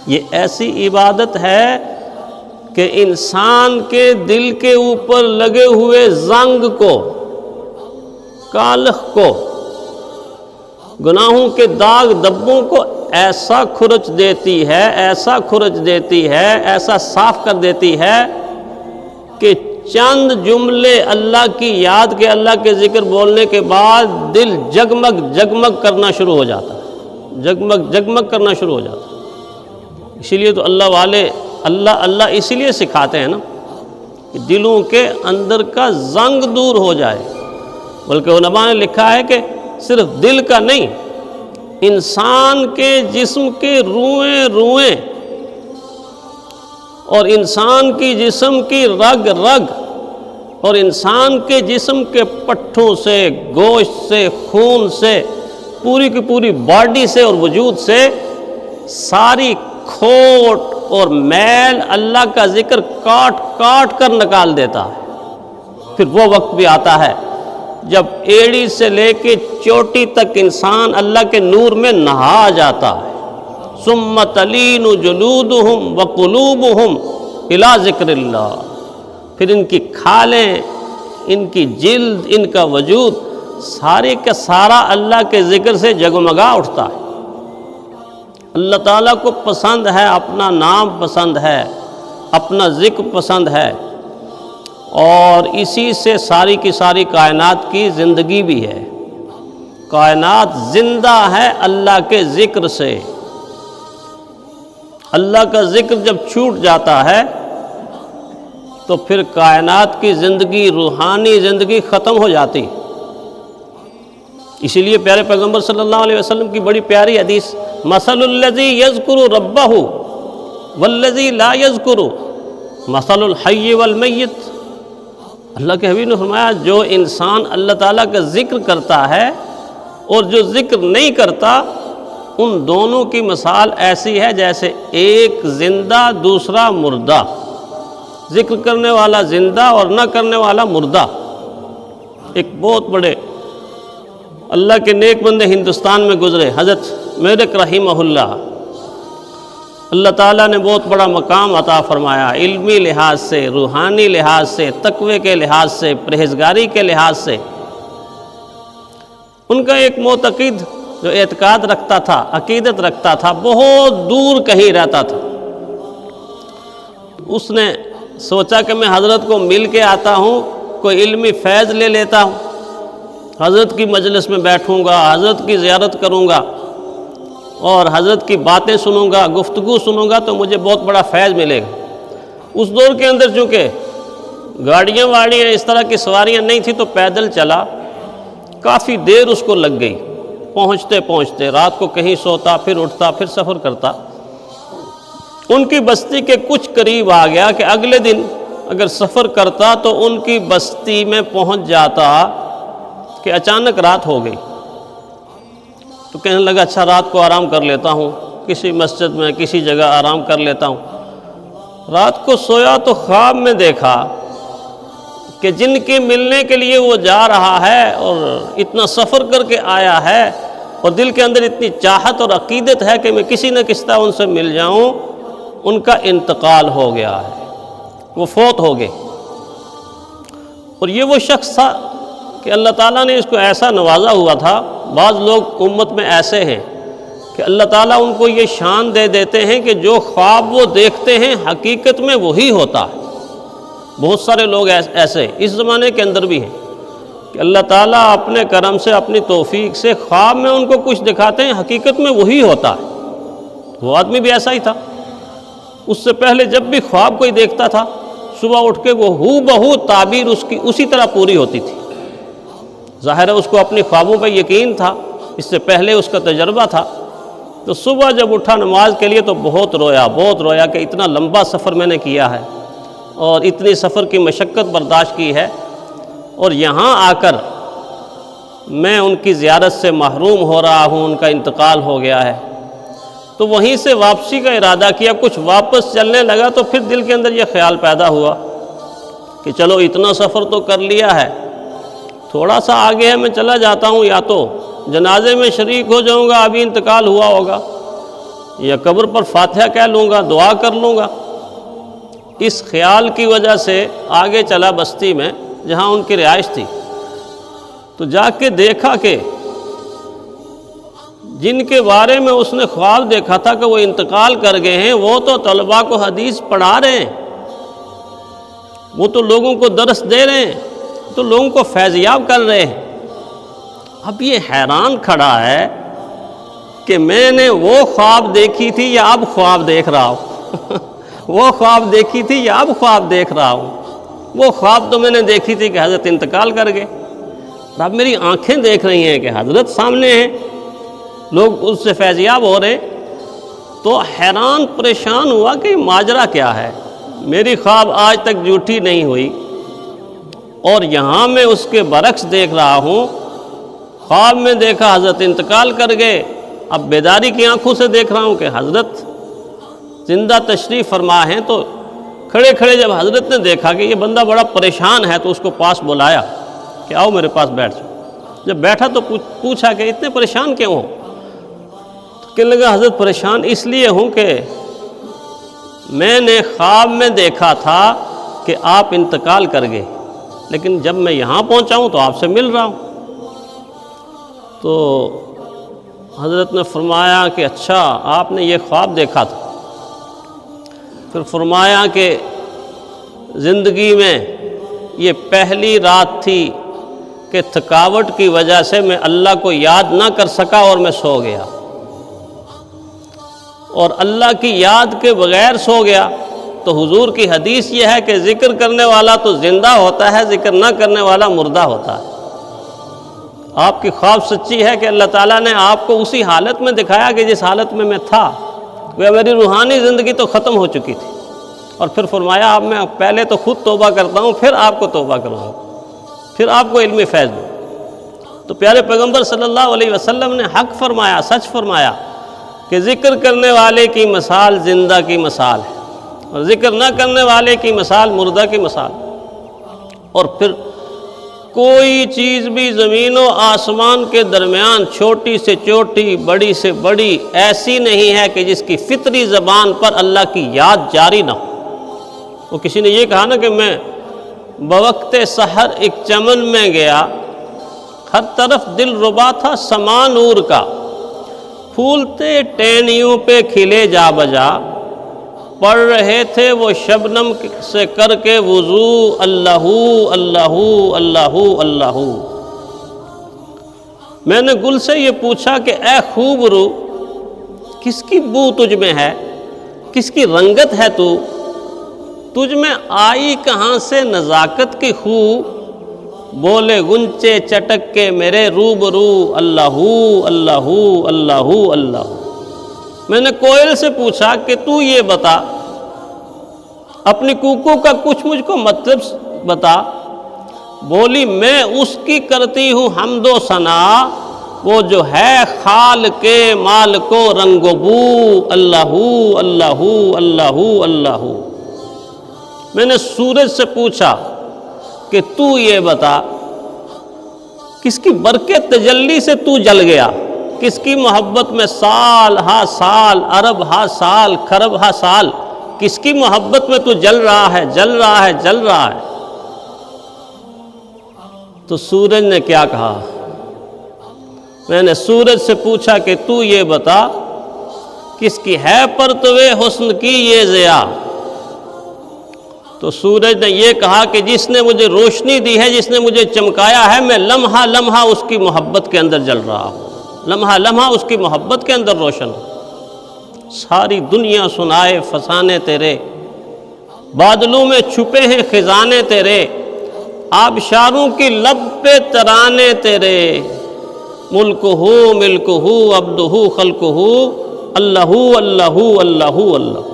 یہ ایسی عبادت ہے کہ انسان کے دل کے اوپر لگے ہوئے زنگ کو، کالخ کو، گناہوں کے داغ دبوں کو ایسا کھرچ دیتی ہے، ایسا کھرچ دیتی ہے، ایسا صاف کر دیتی ہے کہ چند جملے اللہ کی یاد کے، اللہ کے ذکر بولنے کے بعد دل جگمگ جگمگ کرنا شروع ہو جاتا ہے، جگمگ جگمگ کرنا شروع ہو جاتا ہے۔ اسی لیے تو اللہ والے اللہ اللہ اسی لیے سکھاتے ہیں نا کہ دلوں کے اندر کا زنگ دور ہو جائے۔ بلکہ علماء نے لکھا ہے کہ صرف دل کا نہیں، انسان کے جسم کے روئیں روئیں اور انسان کی جسم کی رگ رگ اور انسان کے جسم کے پٹھوں سے، گوشت سے، خون سے، پوری کی پوری باڈی سے اور وجود سے ساری کھوٹ اور میل اللہ کا ذکر کاٹ کاٹ کر نکال دیتا ہے۔ پھر وہ وقت بھی آتا ہے جب ایڑی سے لے کے چوٹی تک انسان اللہ کے نور میں نہا جاتا ہے۔ ثم تلین جلودہم وقلوبہم الی ذکر اللہ، پھر ان کی کھالیں، ان کی جلد، ان کا وجود سارے کا سارا اللہ کے ذکر سے جگمگا اٹھتا ہے۔ اللہ تعالیٰ کو پسند ہے، اپنا نام پسند ہے، اپنا ذکر پسند ہے، اور اسی سے ساری کی ساری کائنات کی زندگی بھی ہے۔ کائنات زندہ ہے اللہ کے ذکر سے۔ اللہ کا ذکر جب چھوٹ جاتا ہے تو پھر کائنات کی زندگی، روحانی زندگی ختم ہو جاتی۔ اسی لیے پیارے پیغمبر صلی اللہ علیہ وسلم کی بڑی پیاری حدیث، مثل الذی یذکر ربہ والذی لا یذکر مثل الحی والمیت۔ اللہ کے حبیب نے فرمایا جو انسان اللہ تعالیٰ کا ذکر کرتا ہے اور جو ذکر نہیں کرتا، ان دونوں کی مثال ایسی ہے جیسے ایک زندہ دوسرا مردہ، ذکر کرنے والا زندہ اور نہ کرنے والا مردہ۔ ایک بہت بڑے اللہ کے نیک بندے ہندوستان میں گزرے، حضرت میرک رحمہ اللہ، اللہ تعالیٰ نے بہت بڑا مقام عطا فرمایا، علمی لحاظ سے، روحانی لحاظ سے، تقوی کے لحاظ سے، پرہیزگاری کے لحاظ سے۔ ان کا ایک معتقد جو اعتقاد رکھتا تھا، عقیدت رکھتا تھا، بہت دور کہیں رہتا تھا۔ اس نے سوچا کہ میں حضرت کو مل کے آتا ہوں، کوئی علمی فیض لے لیتا ہوں، حضرت کی مجلس میں بیٹھوں گا، حضرت کی زیارت کروں گا اور حضرت کی باتیں سنوں گا، گفتگو سنوں گا تو مجھے بہت بڑا فیض ملے گا۔ اس دور کے اندر چونکہ گاڑیاں واڑیاں اس طرح کی سواریاں نہیں تھی تو پیدل چلا، کافی دیر اس کو لگ گئی، پہنچتے پہنچتے رات کو کہیں سوتا، پھر اٹھتا، پھر سفر کرتا۔ ان کی بستی کے کچھ قریب آ گیا کہ اگلے دن اگر سفر کرتا تو ان کی بستی میں پہنچ جاتا کہ اچانک رات ہو گئی۔ تو کہنے لگا اچھا رات کو آرام کر لیتا ہوں، کسی مسجد میں کسی جگہ آرام کر لیتا ہوں۔ رات کو سویا تو خواب میں دیکھا کہ جن کے ملنے کے لیے وہ جا رہا ہے اور اتنا سفر کر کے آیا ہے اور دل کے اندر اتنی چاہت اور عقیدت ہے کہ میں کسی نہ کسی طرح ان سے مل جاؤں، ان کا انتقال ہو گیا ہے، وہ فوت ہو گئے۔ اور یہ وہ شخص تھا کہ اللہ تعالیٰ نے اس کو ایسا نوازا ہوا تھا۔ بعض لوگ امت میں ایسے ہیں کہ اللہ تعالیٰ ان کو یہ شان دے دیتے ہیں کہ جو خواب وہ دیکھتے ہیں حقیقت میں وہی ہوتا ہے۔ بہت سارے لوگ ایسے اس زمانے کے اندر بھی ہیں کہ اللہ تعالیٰ اپنے کرم سے، اپنی توفیق سے خواب میں ان کو کچھ دکھاتے ہیں، حقیقت میں وہی ہوتا ہے۔ وہ آدمی بھی ایسا ہی تھا۔ اس سے پہلے جب بھی خواب کوئی دیکھتا تھا، صبح اٹھ کے وہ ہو بہو تعبیر اس کی اسی طرح پوری ہوتی تھی۔ ظاہر ہے اس کو اپنی خوابوں پہ یقین تھا، اس سے پہلے اس کا تجربہ تھا۔ تو صبح جب اٹھا نماز کے لیے تو بہت رویا کہ اتنا لمبا سفر میں نے کیا ہے اور اتنی سفر کی مشقت برداشت کی ہے، اور یہاں آ کر میں ان کی زیارت سے محروم ہو رہا ہوں، ان کا انتقال ہو گیا ہے۔ تو وہیں سے واپسی کا ارادہ کیا، کچھ واپس چلنے لگا تو پھر دل کے اندر یہ خیال پیدا ہوا کہ چلو اتنا سفر تو کر لیا ہے، تھوڑا سا آگے ہے، میں چلا جاتا ہوں، یا تو جنازے میں شریک ہو جاؤں گا، ابھی انتقال ہوا ہوگا، یا قبر پر فاتحہ کہہ لوں گا، دعا کر لوں گا۔ اس خیال کی وجہ سے آگے چلا بستی میں جہاں ان کی رہائش تھی، تو جا کے دیکھا کہ جن کے بارے میں اس نے خواب دیکھا تھا کہ وہ انتقال کر گئے ہیں، وہ تو طلباء کو حدیث پڑھا رہے ہیں، وہ تو لوگوں کو درس دے رہے ہیں، تو لوگوں کو فیض یاب کر رہے ہیں۔ اب یہ حیران کھڑا ہے کہ میں نے وہ خواب دیکھی تھی یا اب خواب دیکھ رہا ہوں وہ خواب دیکھی تھی یا اب خواب دیکھ رہا ہوں۔ وہ خواب تو میں نے دیکھی تھی کہ حضرت انتقال کر گئے، اب میری آنکھیں دیکھ رہی ہیں کہ حضرت سامنے ہیں، لوگ اس سے فیض یاب ہو رہے ہیں۔ تو حیران پریشان ہوا کہ یہ ماجرا کیا ہے، میری خواب آج تک جھوٹی نہیں ہوئی، اور یہاں میں اس کے برعکس دیکھ رہا ہوں۔ خواب میں دیکھا حضرت انتقال کر گئے، اب بیداری کی آنکھوں سے دیکھ رہا ہوں کہ حضرت زندہ تشریف فرما ہیں۔ تو کھڑے کھڑے جب حضرت نے دیکھا کہ یہ بندہ بڑا پریشان ہے، تو اس کو پاس بلایا کہ آؤ میرے پاس بیٹھ جاؤ۔ جب بیٹھا تو پوچھا کہ اتنے پریشان کیوں ہو؟ تو کہنے لگا حضرت پریشان اس لیے ہوں کہ میں نے خواب میں دیکھا تھا کہ آپ انتقال کر گئے، لیکن جب میں یہاں پہنچا ہوں تو آپ سے مل رہا ہوں۔ تو حضرت نے فرمایا کہ اچھا آپ نے یہ خواب دیکھا تھا۔ پھر فرمایا کہ زندگی میں یہ پہلی رات تھی کہ تھکاوٹ کی وجہ سے میں اللہ کو یاد نہ کر سکا اور میں سو گیا، اور اللہ کی یاد کے بغیر سو گیا۔ تو حضور کی حدیث یہ ہے کہ ذکر کرنے والا تو زندہ ہوتا ہے، ذکر نہ کرنے والا مردہ ہوتا ہے۔ آپ کی خواب سچی ہے کہ اللہ تعالیٰ نے آپ کو اسی حالت میں دکھایا کہ جس حالت میں میں تھا، وہ میری روحانی زندگی تو ختم ہو چکی تھی۔ اور پھر فرمایا اب میں پہلے تو خود توبہ کرتا ہوں، پھر آپ کو توبہ کروں گا، پھر آپ کو علمی فیض دوں۔ تو پیارے پیغمبر صلی اللہ علیہ وسلم نے حق فرمایا، سچ فرمایا کہ ذکر کرنے والے کی مثال زندہ کی مثال ہے، اور ذکر نہ کرنے والے کی مثال مردہ کی مثال۔ اور پھر کوئی چیز بھی زمین و آسمان کے درمیان چھوٹی سے چھوٹی، بڑی سے بڑی ایسی نہیں ہے کہ جس کی فطری زبان پر اللہ کی یاد جاری نہ ہو۔ وہ کسی نے یہ کہا نا کہ میں بوقت سحر ایک چمن میں گیا، ہر طرف دل ربا تھا سما نور کا، پھولتے ٹہنیوں پہ کھلے جا بجا، پڑھ رہے تھے وہ شبنم سے کر کے وضو، اللہ اللہ اللہ اللہ۔ میں نے گل سے یہ پوچھا کہ اے خوب رو، کس کی بو تجھ میں ہے، کس کی رنگت ہے تو، تجھ میں آئی کہاں سے نزاکت کی خو، بولے گنچے چٹک کے میرے روبرو، اللہ اللہ اللہ اللہ۔ میں نے کوئل سے پوچھا کہ تو یہ بتا، اپنی کوکو کا کچھ مجھ کو مطلب بتا، بولی میں اس کی کرتی ہوں حمد و ثنا، وہ جو ہے خال کے مال کو رنگ و بو، اللہ اللہ اللہ اللہ۔ میں نے سورج سے پوچھا کہ تو یہ بتا، کس کی برکت تجلی سے تو جل گیا، کس کی محبت میں سال ہا سال، عرب ہا سال، خرب ہا سال، کس کی محبت میں تو جل رہا ہے جل رہا ہے جل رہا ہے۔ تو سورج نے کیا کہا؟ میں نے سورج سے پوچھا کہ تو یہ بتا، کس کی ہے پرتوے حسن کی یہ ضیا؟ تو سورج نے یہ کہا کہ جس نے مجھے روشنی دی ہے، جس نے مجھے چمکایا ہے، میں لمحہ لمحہ اس کی محبت کے اندر جل رہا ہوں، لمحہ لمحہ اس کی محبت کے اندر روشن ہوں۔ ساری دنیا سنائے فسانے تیرے، بادلوں میں چھپے ہیں خزانے تیرے، آبشاروں کی لب پہ ترانے تیرے، ملک ہو عبد ہو خلق ہو، اللہ اللہ اللہ اللہ۔